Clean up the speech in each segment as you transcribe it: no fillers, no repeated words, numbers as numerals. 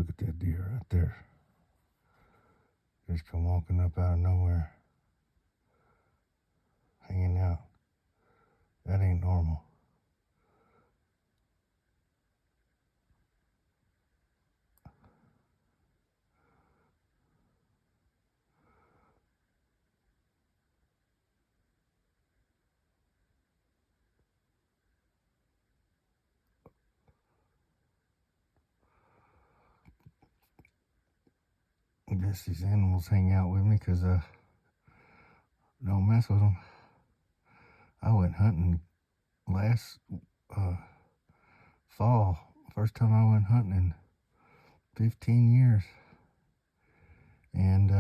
Look at that deer right there. Just come walking up out of nowhere. Hanging out. That ain't normal. I guess these animals hang out with me because I don't mess with them. I went hunting last fall. First time I went hunting in 15 years. And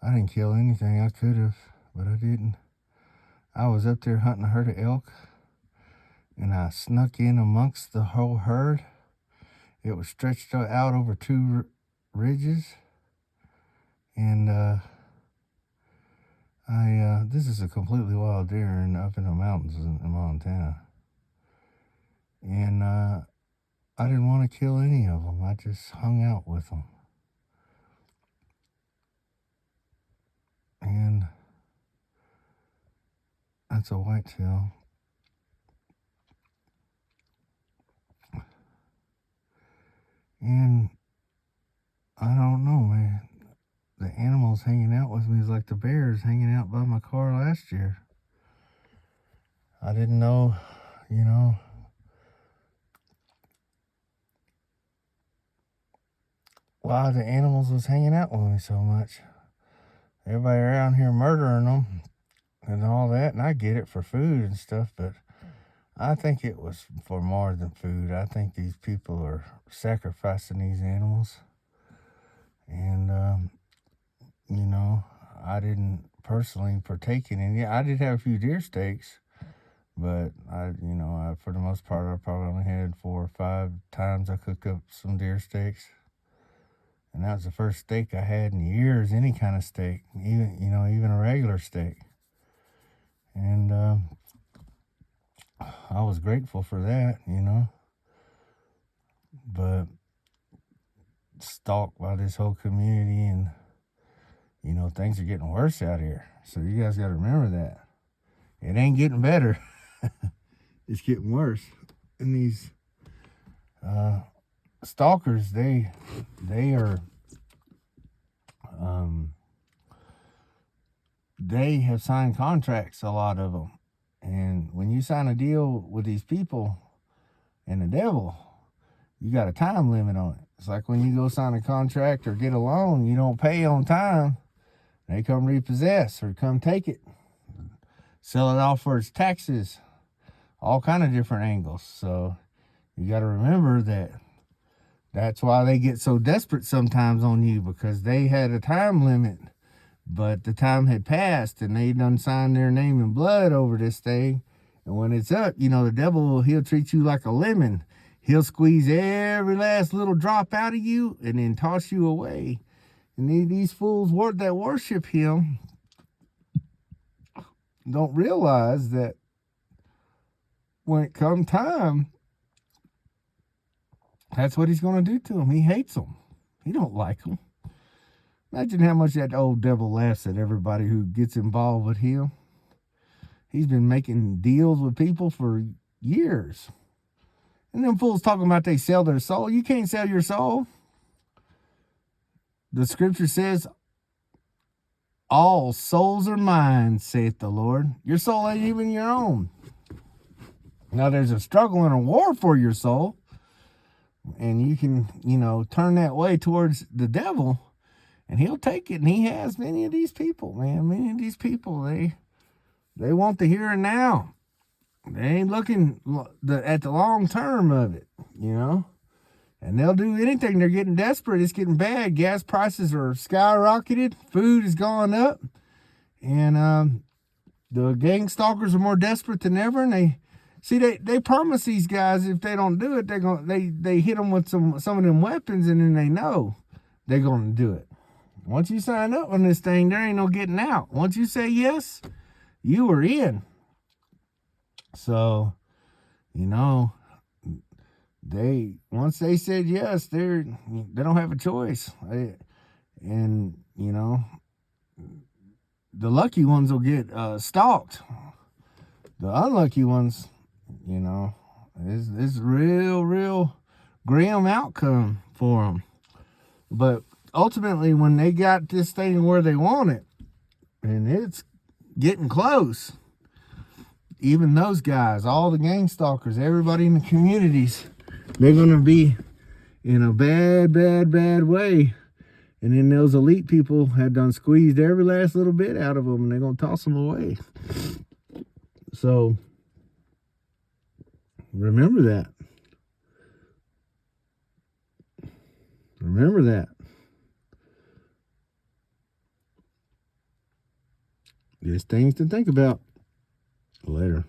I didn't kill anything. I could have, but I didn't. I was up there hunting a herd of elk, and I snuck in amongst the whole herd. It was stretched out over two ridges, and this is a completely wild deer up in the mountains in Montana, and I didn't want to kill any of them. I just hung out with them, and that's a whitetail. And I don't know, man. The animals hanging out with me is like the bears hanging out by my car last year. I didn't know, why the animals was hanging out with me so much. Everybody around here murdering them and all that, and I get it for food and stuff, but I think it was for more than food. I think these people are sacrificing these animals. And, I didn't personally partake in any. I did have a few deer steaks, but I for the most part, I probably only had 4 or 5 times I cooked up some deer steaks. And that was the first steak I had in years, any kind of steak, even a regular steak. And I was grateful for that, but stalked by this whole community, and things are getting worse out here. So you guys got to remember that. It ain't getting better. It's getting worse. And these stalkers, they are they have signed contracts, a lot of them. And when you sign a deal with these people and the devil, you got a time limit on it. It's like when you go sign a contract or get a loan, you don't pay on time, they come repossess or come take it, sell it off for its taxes, all kind of different angles. So you got to remember that's why they get so desperate sometimes on you, because they had a time limit, but the time had passed and they done signed their name in blood over this thing. And when it's up, the devil, he'll treat you like a lemon. He'll squeeze every last little drop out of you and then toss you away. And these fools that worship him don't realize that when it comes time, that's what he's going to do to them. He hates them. He don't like them. Imagine how much that old devil laughs at everybody who gets involved with him. He's been making deals with people for years. And them fools talking about they sell their soul. You can't sell your soul. The scripture says, all souls are mine, saith the Lord. Your soul ain't even your own. Now there's a struggle and a war for your soul. And you can, turn that way towards the devil, and he'll take it. And he has many of these people, man. Many of these people, they want the here and now. They ain't looking at the long term of it, And they'll do anything. They're getting desperate. It's getting bad. Gas prices are skyrocketed. Food has gone up. And the gang stalkers are more desperate than ever. And they promise these guys if they don't do it, they hit them with some of them weapons, and then they know. they're going to do it. Once you sign up on this thing, there ain't no getting out. Once you say yes, you are in. So, you know, once they said yes, they don't have a choice. And you know, the lucky ones will get stalked. The unlucky ones, you know, it's real grim outcome for them. But ultimately, when they got this thing where they want it, and it's getting close, even those guys, all the gang stalkers, everybody in the communities, they're going to be in a bad way. And then those elite people had done squeezed every last little bit out of them, and they're going to toss them away. So remember that. Remember that. There's things to think about. Later.